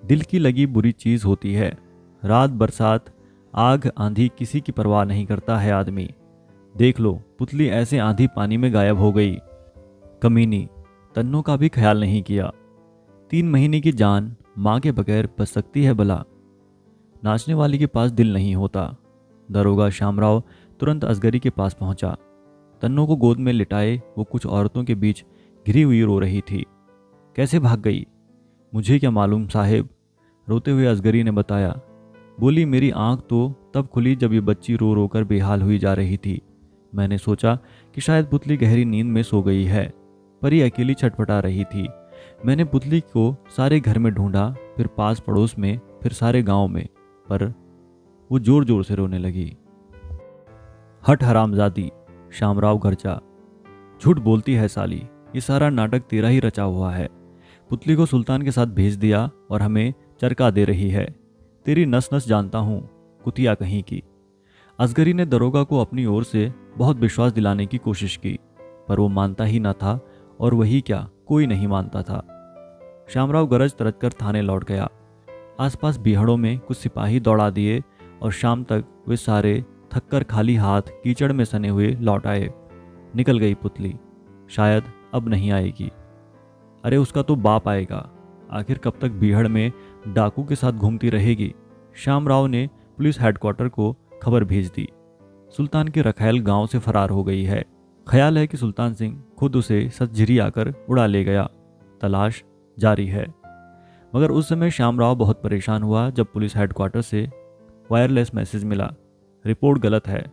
दिल की लगी बुरी चीज़ होती है। रात बरसात आग आंधी किसी की परवाह नहीं करता है आदमी। देख लो पुतली ऐसे आंधी पानी में गायब हो गई। कमीनी, तन्नों का भी ख्याल नहीं किया। 3 महीने की जान माँ के बगैर बच सकती है भला? नाचने वाली के पास दिल नहीं होता। दरोगा श्यामराव तुरंत असगरी के पास पहुंचा। तन्नों को गोद में लिटाए वो कुछ औरतों के बीच घिरी हुई रो रही थी। कैसे भाग गई? मुझे क्या मालूम साहेब, रोते हुए असगरी ने बताया। बोली, मेरी आंख तो तब खुली जब ये बच्ची रो रो कर बेहाल हुई जा रही थी। मैंने सोचा कि शायद पुतली गहरी नींद में सो गई है, पर ये अकेली छटपटा रही थी। मैंने पुतली को सारे घर में ढूंढा, फिर पास पड़ोस में, फिर सारे गांव में, पर वो जोर जोर से रोने लगी। हट हरामजादी, श्यामराव गरजा। झूठ बोलती है साली, ये सारा नाटक तेरा ही रचा हुआ है। पुतली को सुल्तान के साथ भेज दिया और हमें चरका दे रही है। तेरी नस नस जानता हूं, कुतिया कहीं की। असगरी ने दरोगा को अपनी ओर से बहुत विश्वास दिलाने की कोशिश की, पर वो मानता ही ना था, और वही क्या, कोई नहीं मानता था। श्यामराव गरज तरज कर थाने लौट गया। आसपास बीहड़ों में कुछ सिपाही दौड़ा दिए और शाम तक वे सारे थककर खाली हाथ कीचड़ में सने हुए लौट आए। निकल गई पुतली, शायद अब नहीं आएगी। अरे उसका तो बाप आएगा, आखिर कब तक बीहड़ में डाकू के साथ घूमती रहेगी? श्यामराव ने पुलिस हेडक्वार्टर को खबर भेज दी। सुल्तान की रखैल गांव से फरार हो गई है। ख्याल है कि सुल्तान सिंह खुद उसे सतझिरी आकर उड़ा ले गया। तलाश जारी है। मगर उस समय श्यामराव बहुत परेशान हुआ जब पुलिस हेडक्वार्टर से वायरलेस मैसेज मिला। रिपोर्ट गलत है।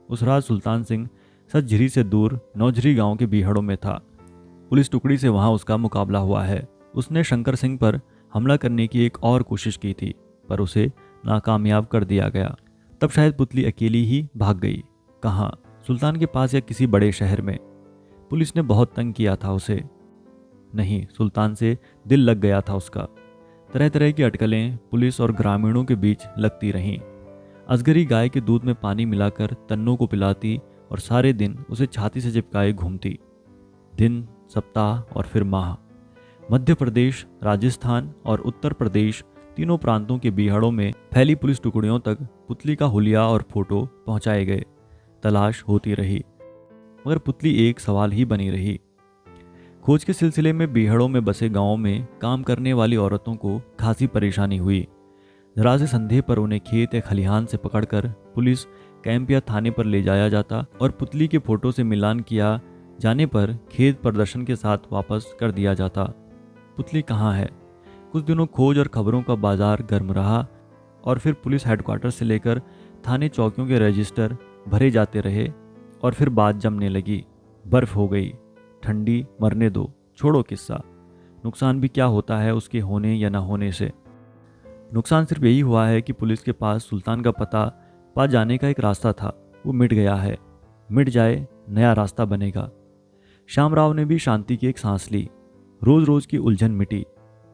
उस रात सुल्तान सिंह सतझिरी से दूर नौझरी गांव के बीहड़ों में था। पुलिस टुकड़ी से वहां उसका मुकाबला हुआ है। उसने शंकर सिंह पर हमला करने की एक और कोशिश की थी, पर उसे नाकामयाब कर दिया गया। तब शायद पुतली अकेली ही भाग गई। कहाँ? सुल्तान के पास या किसी बड़े शहर में। पुलिस ने बहुत तंग किया था उसे। नहीं, सुल्तान से दिल लग गया था उसका। तरह तरह की अटकलें पुलिस और ग्रामीणों के बीच लगती रहीं। असगरी गाय के दूध में पानी मिलाकर तन्नों को पिलाती और सारे दिन उसे छाती से चिपकाए घूमती। दिन, सप्ताह और फिर माह। मध्य प्रदेश, राजस्थान और उत्तर प्रदेश तीनों प्रांतों के बीहड़ों में फैली पुलिस टुकड़ियों तक पुतली का हुलिया और फोटो पहुंचाए गए। तलाश होती रही, मगर पुतली एक सवाल ही बनी रही। खोज के सिलसिले में बीहड़ों में बसे गांवों में काम करने वाली औरतों को खासी परेशानी हुई। जरा से संदेह पर उन्हें खेत या खलिहान से पकड़कर पुलिस कैंप या थाने पर ले जाया जाता और पुतली के फोटो से मिलान किया जाने पर खेत प्रदर्शन के साथ वापस कर दिया जाता। पुतली कहाँ है? कुछ दिनों खोज और खबरों का बाजार गर्म रहा और फिर पुलिस हेडक्वार्टर से लेकर थाने चौकियों के रजिस्टर भरे जाते रहे और फिर बात जमने लगी। बर्फ हो गई, ठंडी, मरने दो, छोड़ो किस्सा। नुकसान भी क्या होता है उसके होने या ना होने से। नुकसान सिर्फ यही हुआ है कि पुलिस के पास सुल्तान का पता पा जाने का एक रास्ता था, वो मिट गया है। मिट जाए, नया रास्ता बनेगा। श्यामराव ने भी शांति की एक सांस ली। रोज रोज की उलझन मिटी।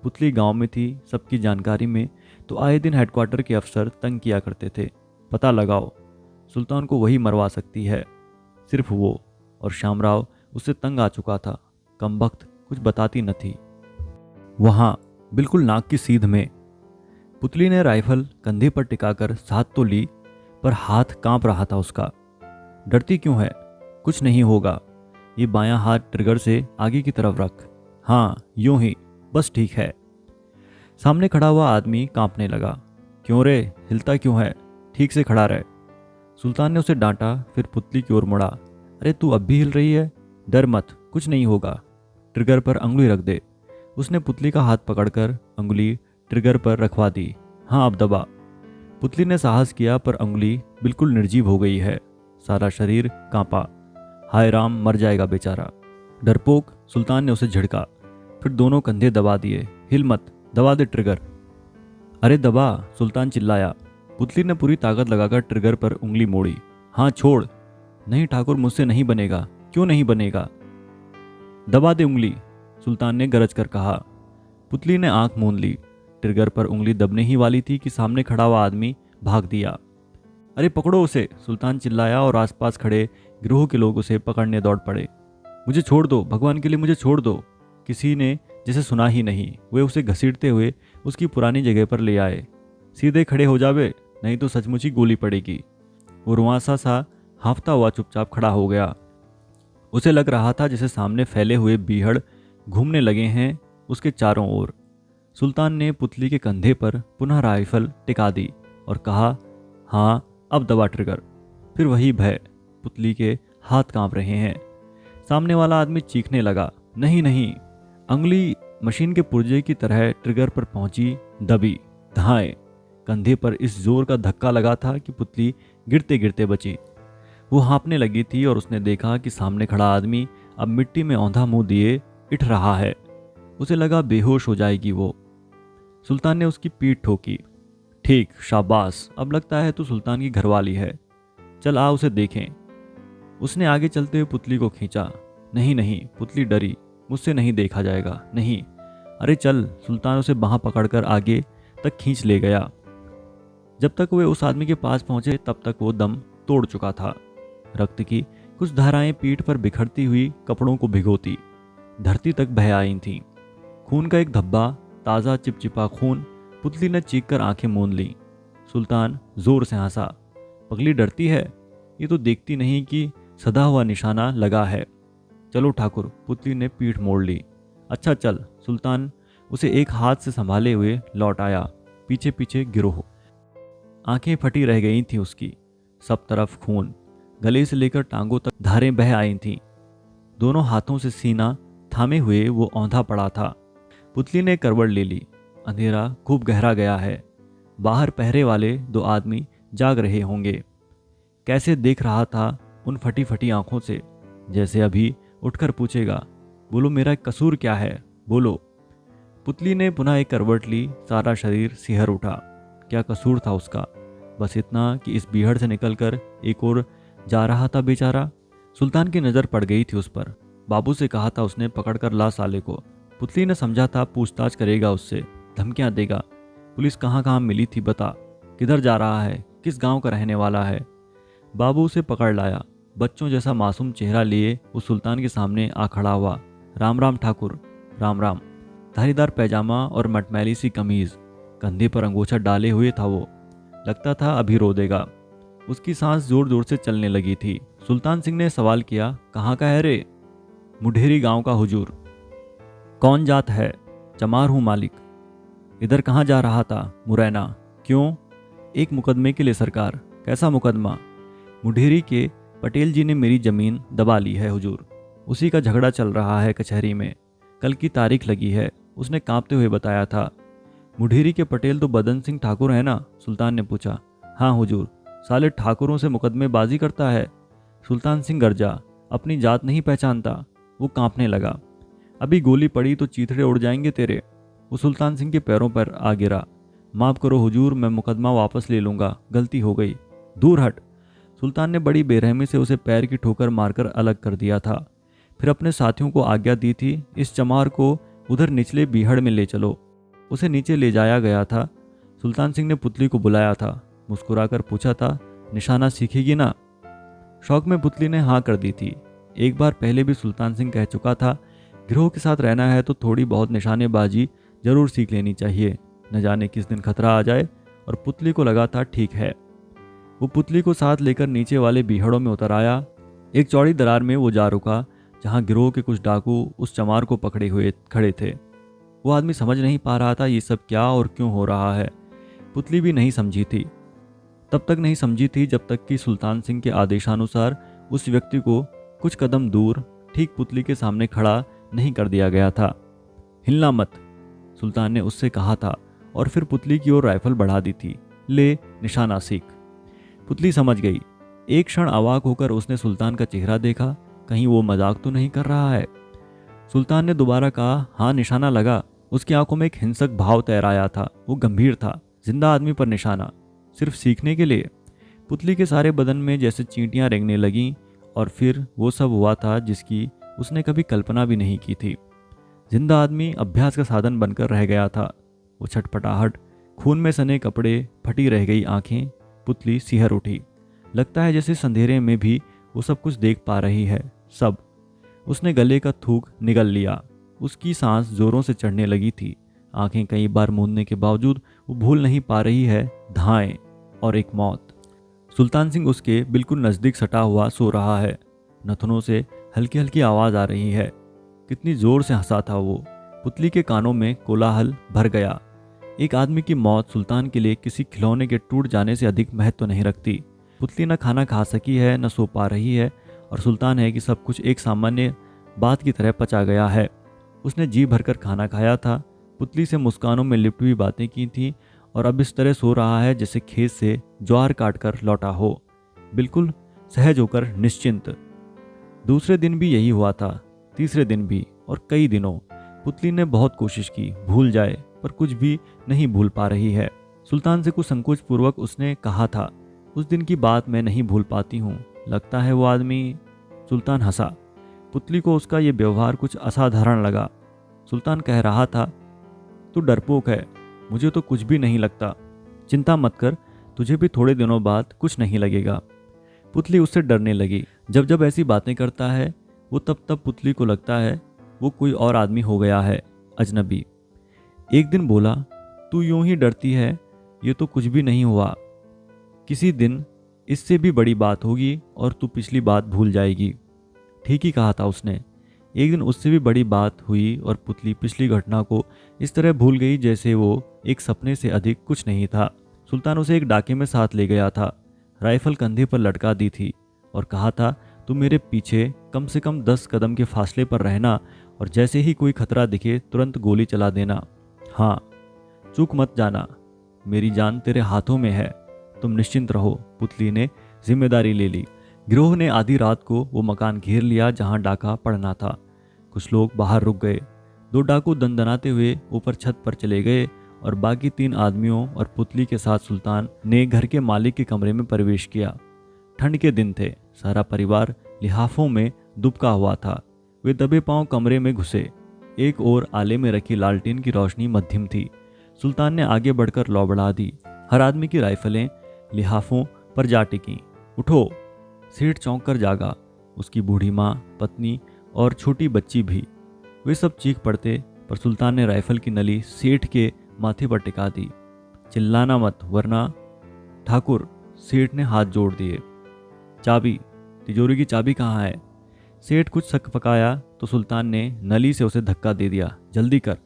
पुतली गांव में थी, सबकी जानकारी में, तो आए दिन हेडक्वार्टर के अफसर तंग किया करते थे। पता लगाओ, सुल्तान को वही मरवा सकती है, सिर्फ वो। और श्यामराव उससे तंग आ चुका था। कमबख्त कुछ बताती न थी। वहां बिल्कुल नाक की सीध में पुतली ने राइफल कंधे पर टिकाकर साथ तो ली, पर हाथ कांप रहा था उसका। डरती क्यों है? कुछ नहीं होगा। ये बायां हाथ ट्रिगर से आगे की तरफ रख। हाँ, यूं ही, बस ठीक है। सामने खड़ा हुआ आदमी कांपने लगा। क्यों रे, हिलता क्यों है? ठीक से खड़ा रहे। सुल्तान ने उसे डांटा, फिर पुतली की ओर मुड़ा। अरे तू अब भी हिल रही है? डर मत, कुछ नहीं होगा। ट्रिगर पर अंगुली रख दे। उसने पुतली का हाथ पकड़कर अंगुली ट्रिगर पर रखवा दी। हाँ, अब दबा। पुतली ने साहस किया, पर अंगुली बिल्कुल निर्जीव हो गई है। सारा शरीर कांपा। हाय राम, मर जाएगा बेचारा। डरपोक, सुल्तान ने उसे झिड़का, फिर दोनों कंधे दबा दिए। हिल मत, दबा दे ट्रिगर। अरे दबा, सुल्तान चिल्लाया। पुतली ने पूरी ताकत लगाकर ट्रिगर पर उंगली मोड़ी। हाँ छोड़। नहीं ठाकुर, मुझसे नहीं बनेगा। क्यों नहीं बनेगा? दबा दे उंगली, सुल्तान ने गरज कर कहा। पुतली ने आंख मूंद ली। ट्रिगर पर उंगली दबने ही वाली थी कि सामने खड़ा हुआ आदमी भाग दिया। अरे पकड़ो उसे, सुल्तान चिल्लाया और आसपास खड़े गिरोह के लोग उसे पकड़ने दौड़ पड़े। मुझे छोड़ दो, भगवान के लिए मुझे छोड़ दो, किसी ने जैसे सुना ही नहीं। वे उसे घसीटते हुए उसकी पुरानी जगह पर ले आए। सीधे खड़े हो जावे, नहीं तो सचमुच ही गोली पड़ेगी। वो रुआंसा सा हांफता हुआ चुपचाप खड़ा हो गया। उसे लग रहा था जैसे सामने फैले हुए बीहड़ घूमने लगे हैं उसके चारों ओर। सुल्तान ने पुतली के कंधे पर पुनः राइफल टिका दी और कहा, हाँ अब दबा ट्रिगर। फिर वही भय, पुतली के हाथ कांप रहे हैं। सामने वाला आदमी चीखने लगा, नहीं नहीं। अंगुली मशीन के पुर्जे की तरह ट्रिगर पर पहुंची, दबी, धाए। कंधे पर इस जोर का धक्का लगा था कि पुतली गिरते गिरते बची। वो हाँपने लगी थी और उसने देखा कि सामने खड़ा आदमी अब मिट्टी में औंधा मुंह दिए इठ रहा है। उसे लगा बेहोश हो जाएगी वो। सुल्तान ने उसकी पीठ ठोकी। ठीक, शाबाश, अब लगता है तू सुल्तान की घरवाली है। चल आ उसे देखें। उसने आगे चलते हुए पुतली को खींचा। नहीं नहीं, पुतली डरी, मुझसे नहीं देखा जाएगा, नहीं। अरे चल। सुल्तान उसे बांह पकड़कर आगे तक खींच ले गया। जब तक वे उस आदमी के पास पहुंचे तब तक वो दम तोड़ चुका था। रक्त की कुछ धाराएं पीठ पर बिखरती हुई कपड़ों को भिगोती धरती तक बह आई थीं। खून का एक धब्बा, ताज़ा चिपचिपा खून। पुतली ने चीख कर आंखें मूंद लीं। सुल्तान जोर से हंसा। पगली डरती है, ये तो देखती नहीं कि सदा हुआ निशाना लगा है। चलो ठाकुर। पुतली ने पीठ मोड़ ली। अच्छा चल। सुल्तान उसे एक हाथ से संभाले हुए लौट आया। पीछे पीछे गिरोह। आंखें फटी रह गई थी उसकी। सब तरफ खून, गले से लेकर टांगों तक धारें बह आई थीं। दोनों हाथों से सीना थामे हुए वो औंधा पड़ा था। पुतली ने करवट ले ली। अंधेरा खूब गहरा गया है। बाहर पहरे वाले दो आदमी जाग रहे होंगे। कैसे देख रहा था उन फटी फटी आंखों से, जैसे अभी उठकर पूछेगा, बोलो मेरा कसूर क्या है, बोलो। पुतली ने पुनः एक करवट ली। सारा शरीर सिहर उठा। क्या कसूर था उसका? बस इतना कि इस बीहड़ से निकलकर एक और जा रहा था बेचारा। सुल्तान की नज़र पड़ गई थी उस पर। बाबू से कहा था उसने, पकड़कर ला साले को। पुतली ने समझा था पूछताछ करेगा उससे, धमकियां देगा। पुलिस कहाँ कहाँ मिली थी बता, किधर जा रहा है, किस गांव का रहने वाला है। बाबू उसे पकड़ लाया। बच्चों जैसा मासूम चेहरा लिए वो सुल्तान के सामने आ खड़ा हुआ। राम राम ठाकुर। राम राम। धारीदार पैजामा और मटमैली सी कमीज, कंधे पर अंगोछा डाले हुए था वो। लगता था अभी रो देगा। उसकी सांस जोर जोर से चलने लगी थी। सुल्तान सिंह ने सवाल किया, कहाँ का है रे? मुढेरी गांव का हुजूर। कौन जात है? चमार हूँ मालिक। इधर कहाँ जा रहा था? मुरैना। क्यों? एक मुकदमे के लिए सरकार। कैसा मुकदमा? मुढेरी के पटेल जी ने मेरी जमीन दबा ली है हुजूर। उसी का झगड़ा चल रहा है कचहरी में। कल की तारीख लगी है, उसने कांपते हुए बताया था। मुढेरी के पटेल तो बदन सिंह ठाकुर है ना? सुल्तान ने पूछा। हाँ हुजूर। साले ठाकुरों से मुकदमेबाजी करता है। सुल्तान सिंह गरजा, अपनी जात नहीं पहचानता। वो कांपने लगा। अभी गोली पड़ी तो चीथड़े उड़ जाएंगे तेरे। वो सुल्तान सिंह के पैरों पर आ गिरा। माफ करो हुजूर, मैं मुकदमा वापस ले लूंगा, गलती हो गई। दूर हट। सुल्तान ने बड़ी बेरहमी से उसे पैर की ठोकर मारकर अलग कर दिया था। फिर अपने साथियों को आज्ञा दी थी, इस चमार को उधर निचले बीहड़ में ले चलो। उसे नीचे ले जाया गया था। सुल्तान सिंह ने पुतली को बुलाया था। मुस्कुराकर पूछा था, निशाना सीखेगी ना? शौक में पुतली ने हाँ कर दी थी। एक बार पहले भी सुल्तान सिंह कह चुका था, गिरोह के साथ रहना है तो थोड़ी बहुत निशानेबाजी जरूर सीख लेनी चाहिए, न जाने किस दिन खतरा आ जाए। और पुतली को लगा था ठीक है। वो पुतली को साथ लेकर नीचे वाले बीहड़ों में उतर आया। एक चौड़ी दरार में वो जा रुका जहां गिरोह के कुछ डाकू उस चमार को पकड़े हुए खड़े थे। वो आदमी समझ नहीं पा रहा था ये सब क्या और क्यों हो रहा है। पुतली भी नहीं समझी थी। तब तक नहीं समझी थी जब तक कि सुल्तान सिंह के आदेशानुसार उस व्यक्ति को कुछ कदम दूर ठीक पुतली के सामने खड़ा नहीं कर दिया गया था। हिलना मत, सुल्तान ने उससे कहा था और फिर पुतली की ओर राइफल बढ़ा दी थी। ले, निशाना सीख। पुतली समझ गई। एक क्षण अवाक होकर उसने सुल्तान का चेहरा देखा, कहीं वो मजाक तो नहीं कर रहा है। सुल्तान ने दोबारा कहा, हाँ निशाना लगा। उसकी आंखों में एक हिंसक भाव तैराया था। वो गंभीर था। जिंदा आदमी पर निशाना, सिर्फ सीखने के लिए? पुतली के सारे बदन में जैसे चींटियां रेंगने लगीं और फिर वो सब हुआ था जिसकी उसने कभी कल्पना भी नहीं की थी। जिंदा आदमी अभ्यास का साधन बनकर रह गया था। वो छटपटाहट, खून में सने कपड़े, फटी रह गई आंखें। पुतली सिहर उठी। लगता है जैसे अंधेरे में भी वो सब कुछ देख पा रही है। सब। उसने गले का थूक निगल लिया। उसकी सांस जोरों से चढ़ने लगी थी। आंखें कई बार मूंदने के बावजूद वो भूल नहीं पा रही है धाएं और एक मौत। सुल्तान सिंह उसके बिल्कुल नजदीक सटा हुआ सो रहा है। नथनों से हल्की हल्की आवाज आ रही है। कितनी जोर से हंसा था वो। पुतली के कानों में कोलाहल भर गया। एक आदमी की मौत सुल्तान के लिए किसी खिलौने के टूट जाने से अधिक महत्व नहीं रखती। पुतली न खाना खा सकी है, न सो पा रही है, और सुल्तान है कि सब कुछ एक सामान्य बात की तरह पचा गया है। उसने जी भरकर खाना खाया था, पुतली से मुस्कानों में लिपटी हुई बातें की थी, और अब इस तरह सो रहा है जैसे खेत से ज्वार काट कर लौटा हो, बिल्कुल सहज होकर निश्चिंत। दूसरे दिन भी यही हुआ था, तीसरे दिन भी, और कई दिनों। पुतली ने बहुत कोशिश की भूल जाए, पर कुछ भी नहीं भूल पा रही है। सुल्तान से कुछ संकोच पूर्वक उसने कहा था, उस दिन की बात मैं नहीं भूल पाती हूँ, लगता है वो आदमी। सुल्तान हंसा। पुतली को उसका ये व्यवहार कुछ असाधारण लगा। सुल्तान कह रहा था, तू डरपोक है, मुझे तो कुछ भी नहीं लगता। चिंता मत कर, तुझे भी थोड़े दिनों बाद कुछ नहीं लगेगा। पुतली उससे डरने लगी। जब जब ऐसी बातें करता है वो, तब तब पुतली को लगता है वो कोई और आदमी हो गया है, अजनबी। एक दिन बोला, तू यूं ही डरती है, ये तो कुछ भी नहीं हुआ। किसी दिन इससे भी बड़ी बात होगी और तू पिछली बात भूल जाएगी। ठीक ही कहा था उसने। एक दिन उससे भी बड़ी बात हुई और पुतली पिछली घटना को इस तरह भूल गई जैसे वो एक सपने से अधिक कुछ नहीं था। सुल्तान उसे एक डाके में साथ ले गया था। राइफल कंधे पर लटका दी थी और कहा था, तू मेरे पीछे कम से कम 10 कदम के फासले पर रहना, और जैसे ही कोई खतरा दिखे तुरंत गोली चला देना। हाँ, चूक मत जाना, मेरी जान तेरे हाथों में है, तुम निश्चिंत रहो। पुतली ने जिम्मेदारी ले ली। गिरोह ने आधी रात को वो मकान घेर लिया जहां डाका पड़ना था। कुछ लोग बाहर रुक गए। 2 डाकू दंदनाते हुए ऊपर छत पर चले गए और बाकी 3 आदमियों और पुतली के साथ सुल्तान ने घर के मालिक के कमरे में प्रवेश किया। ठंड के दिन थे। सारा परिवार लिहाफों में दुबका हुआ था। वे दबे पांव कमरे में घुसे। एक ओर आले में रखी लालटेन की रोशनी मध्यम थी। सुल्तान ने आगे बढ़कर लौ बढ़ा दी। हर आदमी की राइफलें लिहाफों पर जा टिकी। उठो! सेठ चौंक कर जागा, उसकी बूढ़ी माँ, पत्नी और छोटी बच्ची भी। वे सब चीख पड़ते, पर सुल्तान ने राइफल की नली सेठ के माथे पर टिका दी। चिल्लाना मत, वरना। ठाकुर, सेठ ने हाथ जोड़ दिए। चाबी, तिजोरी की चाबी कहाँ है? सेठ कुछ शक पकाया तो सुल्तान ने नली से उसे धक्का दे दिया। जल्दी कर।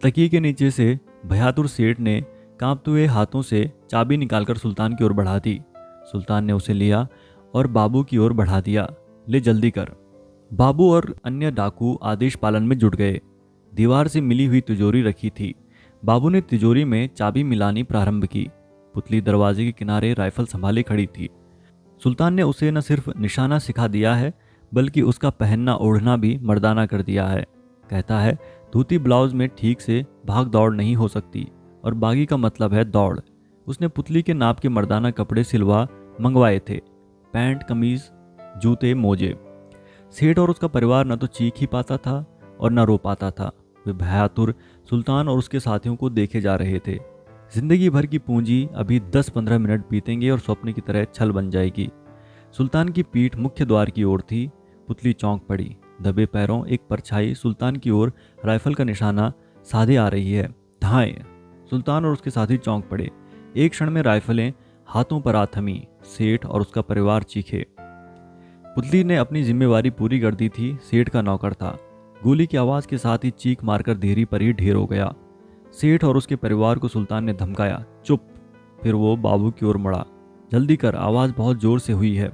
तकिए के नीचे से भयातुर सेठ ने कांपते हुए हाथों से चाबी निकालकर सुल्तान की ओर बढ़ा दी। सुल्तान ने उसे लिया और बाबू की ओर बढ़ा दिया। ले जल्दी कर। बाबू और अन्य डाकू आदेश पालन में जुट गए। दीवार से मिली हुई तिजोरी रखी थी। बाबू ने तिजोरी में चाबी मिलानी प्रारंभ की। पुतली दरवाजे के किनारे राइफल संभाले खड़ी थी। सुल्तान ने उसे न सिर्फ निशाना सिखा दिया है, बल्कि उसका पहनना ओढ़ना भी मर्दाना कर दिया है। कहता है, धोती ब्लाउज में ठीक से भाग दौड़ नहीं हो सकती, और बागी का मतलब है दौड़। उसने पुतली के नाप के मर्दाना कपड़े सिलवा मंगवाए थे, पैंट, कमीज, जूते, मोजे। सेठ और उसका परिवार न तो चीख ही पाता था और न रो पाता था। वे भयातुर सुल्तान और उसके साथियों को देखे जा रहे थे। जिंदगी भर की पूंजी अभी 10-15 मिनट बीतेंगे और स्वप्न की तरह छल बन जाएगी। सुल्तान की पीठ मुख्य द्वार की ओर थी। पुतली चौंक पड़ी। दबे पैरों एक परछाई सुल्तान की ओर राइफल का निशाना साधे आ रही है। धाएं! सुल्तान और उसके साथी चौंक पड़े। एक क्षण में राइफलें हाथों पर आ थमी। सेठ और उसका परिवार चीखे। पुतली ने अपनी जिम्मेवारी पूरी कर दी थी। सेठ का नौकर था। गोली की आवाज के साथ ही चीख मारकर देहरी पर ही ढेर हो गया। सेठ और उसके परिवार को सुल्तान ने धमकाया, चुप। फिर वो बाबू की ओर मुड़ा। जल्दी कर, आवाज बहुत जोर से हुई है।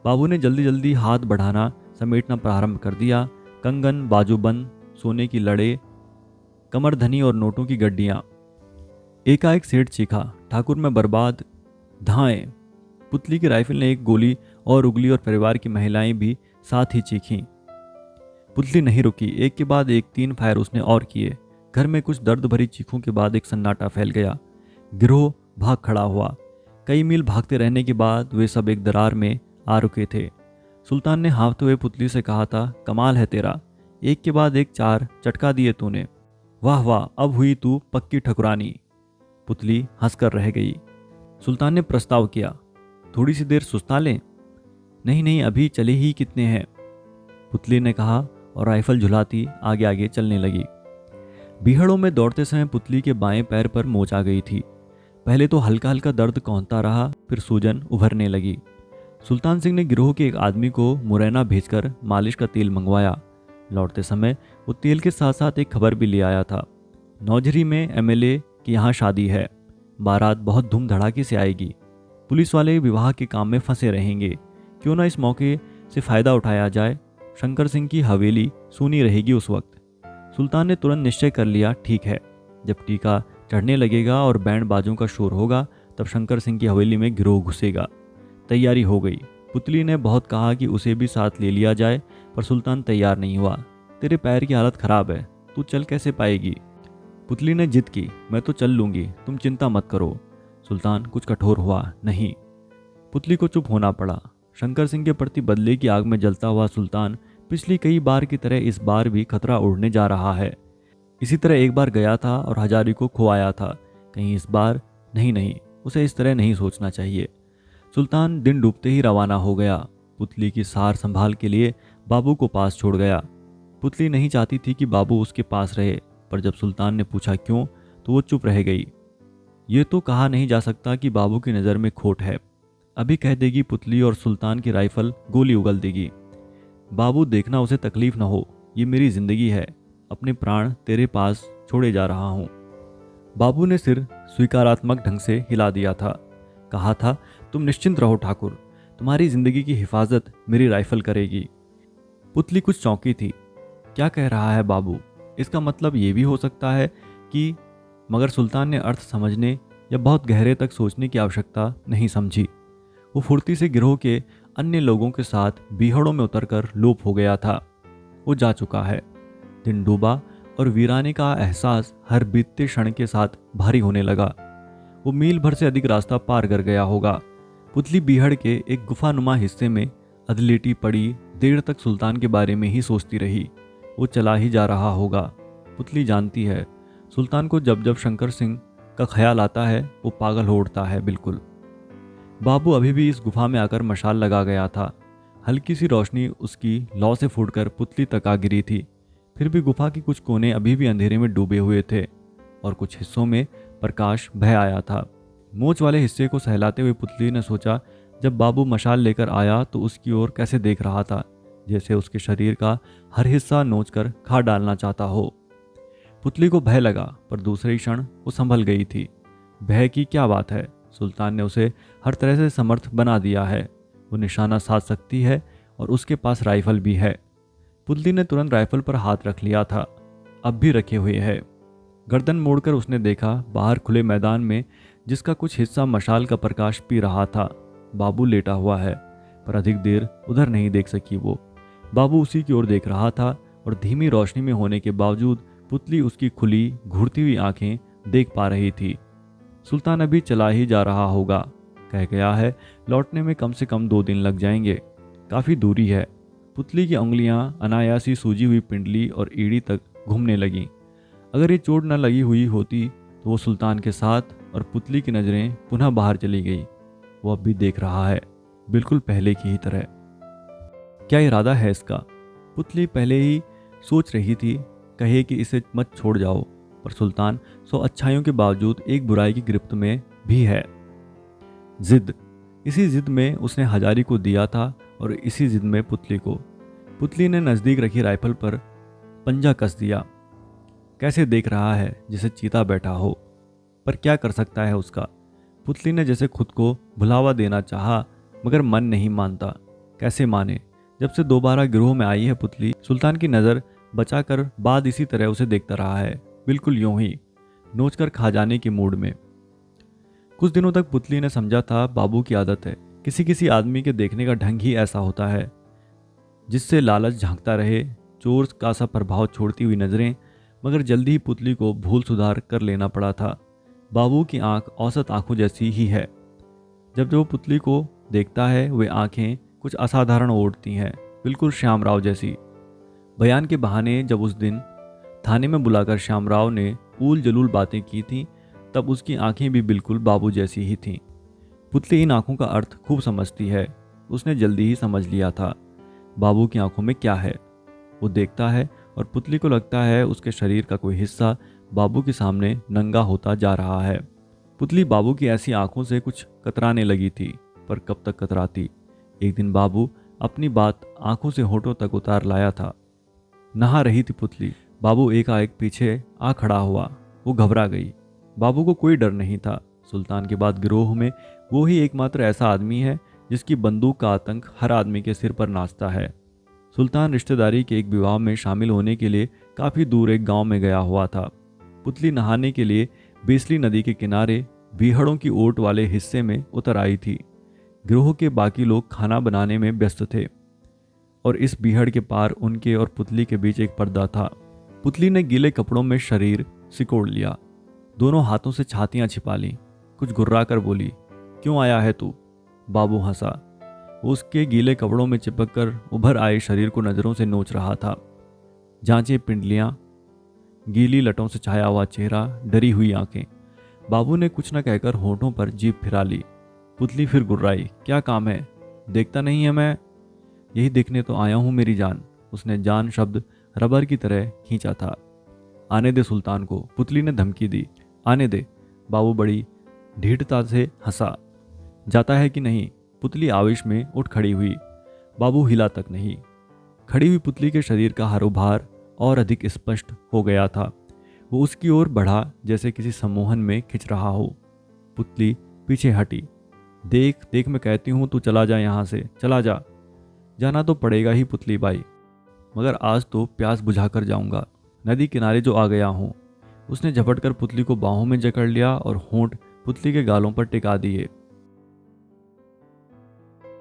बाबू ने जल्दी जल्दी हाथ बढ़ाना समेटना प्रारंभ कर दिया। कंगन, बाजूबंद, सोने की लड़े, कमरधनी और नोटों की गड्डियां। एकाएक सेठ चीखा, ठाकुर में बर्बाद। धाएं! पुतली की राइफल ने एक गोली और उगली और परिवार की महिलाएं भी साथ ही चीखीं। पुतली नहीं रुकी। एक के बाद एक 3 फायर उसने और किए। घर में कुछ दर्द भरी चीखों के बाद एक सन्नाटा फैल गया। गिरोह भाग खड़ा हुआ। कई मील भागते रहने के बाद वे सब एक दरार में आ रुके थे। सुल्तान ने हाँफते हुए पुतली से कहा था, कमाल है तेरा, एक के बाद एक 4 चटका दिए तूने। वाह वाह, अब हुई तू पक्की ठकुरानी। पुतली हंसकर रह गई। सुल्तान ने प्रस्ताव किया, थोड़ी सी देर सुस्ता लें? नहीं नहीं, अभी चले ही कितने हैं, पुतली ने कहा और राइफल झुलाती आगे आगे चलने लगी। बीहड़ों में दौड़ते समय पुतली के बाएं पैर पर मोच आ गई थी। पहले तो हल्का हल्का दर्द कौंधता रहा, फिर सूजन उभरने लगी। सुल्तान सिंह ने गिरोह के एक आदमी को मुरैना भेजकर मालिश का तेल मंगवाया। लौटते समय वो तेल के साथ साथ एक खबर भी ले आया था। नौजरी में एमएलए की यहाँ शादी है, बारात बहुत धूम धड़ाके से आएगी। पुलिस वाले विवाह के काम में फंसे रहेंगे, क्यों ना इस मौके से फ़ायदा उठाया जाए। शंकर सिंह की हवेली सूनी रहेगी उस वक्त। सुल्तान ने तुरंत निश्चय कर लिया, ठीक है, जब टीका चढ़ने लगेगा और बैंड बाजों का शोर होगा तब शंकर सिंह की हवेली में गिरोह घुसेगा। तैयारी हो गई। पुतली ने बहुत कहा कि उसे भी साथ ले लिया जाए, पर सुल्तान तैयार नहीं हुआ। तेरे पैर की हालत खराब है, तू चल कैसे पाएगी। पुतली ने जिद की, मैं तो चल लूंगी, तुम चिंता मत करो। सुल्तान कुछ कठोर हुआ, नहीं। पुतली को चुप होना पड़ा। शंकर सिंह के प्रति बदले की आग में जलता हुआ सुल्तान पिछली कई बार की तरह इस बार भी खतरा उड़ने जा रहा है। इसी तरह एक बार गया था और हजारी को खुआया था, कहीं इस बार नहीं, उसे इस तरह नहीं सोचना चाहिए। सुल्तान दिन डूबते ही रवाना हो गया। पुतली की सार संभाल के लिए बाबू को पास छोड़ गया। पुतली नहीं चाहती थी कि बाबू उसके पास रहे, पर जब सुल्तान ने पूछा क्यों, तो वो चुप रह गई। ये तो कहा नहीं जा सकता कि बाबू की नज़र में खोट है। अभी कह देगी पुतली और सुल्तान की राइफल गोली उगल देगी। बाबू देखना उसे तकलीफ न हो, ये मेरी जिंदगी है, अपने प्राण तेरे पास छोड़े जा रहा हूं। बाबू ने सिर स्वीकारात्मक ढंग से हिला दिया था। कहा था, तुम निश्चिंत रहो ठाकुर, तुम्हारी जिंदगी की हिफाजत मेरी राइफल करेगी। पुतली कुछ चौंकी थी। क्या कह रहा है बाबू? इसका मतलब ये भी हो सकता है कि, मगर सुल्तान ने अर्थ समझने या बहुत गहरे तक सोचने की आवश्यकता नहीं समझी। वो फुर्ती से गिरोह के अन्य लोगों के साथ बीहड़ों में उतरकर लोप हो गया था। वो जा चुका है। दिन डूबा और वीराने का एहसास हर बीतते क्षण के साथ भारी होने लगा। वो मील भर से अधिक रास्ता पार कर गया होगा। पुतली बीहड़ के एक गुफानुमा हिस्से में अधलेटी पड़ी देर तक सुल्तान के बारे में ही सोचती रही। वो चला ही जा रहा होगा। पुतली जानती है, सुल्तान को जब जब शंकर सिंह का ख्याल आता है वो पागल हो उठता है बिल्कुल। बाबू अभी भी इस गुफा में आकर मशाल लगा गया था। हल्की सी रोशनी उसकी लौ से फूटकर पुतली तक आ गिरी थी। फिर भी गुफा के कुछ कोने अभी भी अंधेरे में डूबे हुए थे और कुछ हिस्सों में प्रकाश भय आया था। मोच वाले हिस्से को सहलाते हुए पुतली ने सोचा, जब बाबू मशाल लेकर आया तो उसकी ओर कैसे देख रहा था, जैसे उसके शरीर का हर हिस्सा नोचकर खा डालना चाहता हो। पुतली को भय लगा, पर दूसरे क्षण वो संभल गई थी। भय की क्या बात है, सुल्तान ने उसे हर तरह से समर्थ बना दिया है। वो निशाना साध सकती है और उसके पास राइफल भी है। पुतली ने तुरंत राइफल पर हाथ रख लिया था, अब भी रखे हुए है। गर्दन मोड़कर उसने देखा, बाहर खुले मैदान में जिसका कुछ हिस्सा मशाल का प्रकाश पी रहा था, बाबू लेटा हुआ है, पर अधिक देर उधर नहीं देख सकी वो। बाबू उसी की ओर देख रहा था और धीमी रोशनी में होने के बावजूद पुतली उसकी खुली घूरती हुई आंखें देख पा रही थी। सुल्तान अभी चला ही जा रहा होगा, कह गया है, लौटने में कम से कम 2 दिन लग जाएंगे, काफ़ी दूरी है। पुतली की उंगलियां अनायासी सूजी हुई पिंडली और एड़ी तक घूमने लगीं। अगर ये चोट न लगी हुई होती तो वो सुल्तान के साथ, और पुतली की नज़रें पुनः बाहर चली गई। वो अब भी देख रहा है, बिल्कुल पहले की ही तरह। क्या इरादा है इसका? पुतली पहले ही सोच रही थी, कहे कि इसे मत छोड़ जाओ, पर सुल्तान 100 अच्छाइयों के बावजूद एक बुराई की गिरफ्त में भी है। जिद, इसी जिद में उसने हजारी को दिया था और इसी जिद में पुतली को। पुतली ने नज़दीक रखी राइफल पर पंजा कस दिया। कैसे देख रहा है जैसे चीता बैठा हो, पर क्या कर सकता है उसका। पुतली ने जैसे खुद को भुलावा देना चाहा, मगर मन नहीं मानता। कैसे माने, जब से दोबारा गिरोह में आई है पुतली, सुल्तान की नज़र बचाकर बाद इसी तरह उसे देखता रहा है, बिल्कुल यूं ही नोचकर खा जाने के मूड में। कुछ दिनों तक पुतली ने समझा था बाबू की आदत है, किसी किसी आदमी के देखने का ढंग ही ऐसा होता है जिससे लालच झांकता रहे, चोर का सा प्रभाव छोड़ती हुई नजरें। मगर जल्दी ही पुतली को भूल सुधार कर लेना पड़ा था। बाबू की आंख औसत आंखों जैसी ही है। जब वो पुतली को देखता है वे आंखें कुछ असाधारण ओढ़ती हैं, बिल्कुल श्यामराव जैसी। बयान के बहाने जब उस दिन थाने में बुलाकर श्यामराव ने ऊल जलूल बातें की थी, तब उसकी आंखें भी बिल्कुल बाबू जैसी ही थीं। पुतली इन आंखों का अर्थ खूब समझती है, उसने जल्दी ही समझ लिया था बाबू की आंखों में क्या है। वो देखता है और पुतली को लगता है उसके शरीर का कोई हिस्सा बाबू के सामने नंगा होता जा रहा है। पुतली बाबू की ऐसी आंखों से कुछ कतराने लगी थी, पर कब तक कतराती। एक दिन बाबू अपनी बात आंखों से होठों तक उतार लाया था। नहा रही थी पुतली। बाबू एकाएक पीछे आ खड़ा हुआ। वो घबरा गई। बाबू को कोई डर नहीं था। सुल्तान के बाद गिरोह में वो ही एकमात्र ऐसा आदमी है जिसकी बंदूक का आतंक हर आदमी के सिर पर नाचता है। सुल्तान रिश्तेदारी के एक विवाह में शामिल होने के लिए काफ़ी दूर एक गांव में गया हुआ था। पुतली नहाने के लिए बेसली नदी के किनारे बीहड़ों की ओट वाले हिस्से में उतर आई थी। गिरोह के बाकी लोग खाना बनाने में व्यस्त थे और इस बीहड़ के पार उनके और पुतली के बीच एक पर्दा था। पुतली ने गीले कपड़ों में शरीर सिकोड़ लिया, दोनों हाथों से छातियां छिपा लीं, कुछ घुर्रा कर बोली, क्यों आया है तू? बाबू हंसा। वो उसके गीले कपड़ों में चिपक कर उभर आए शरीर को नज़रों से नोच रहा था। जांचे पिंडलियां, गीली लटों से छाया हुआ चेहरा, डरी हुई आंखें। बाबू ने कुछ न कहकर होठों पर जीभ फिरा ली। पुतली फिर गुर्राई, क्या काम है? देखता नहीं है मैं? यही देखने तो आया हूं मेरी जान। उसने जान शब्द रबर की तरह खींचा था। आने दे सुल्तान को, पुतली ने धमकी दी। आने दे। बाबू बड़ी ढीठता से हंसा। जाता है कि नहीं? पुतली आवेश में उठ खड़ी हुई। बाबू हिला तक नहीं। खड़ी हुई पुतली के शरीर का हरोभार और अधिक स्पष्ट हो गया था। वो उसकी ओर बढ़ा जैसे किसी सम्मोहन में खिंच रहा हो। पुतली पीछे हटी। देख देख, मैं कहती हूँ तू चला जा यहाँ से, चला जा। जाना तो पड़ेगा ही पुतली बाई, मगर आज तो प्यास बुझा कर जाऊंगा। नदी किनारे जो आ गया हूँ। उसने झपट कर पुतली को बाहों में जकड़ लिया और होंठ पुतली के गालों पर टिका दिए।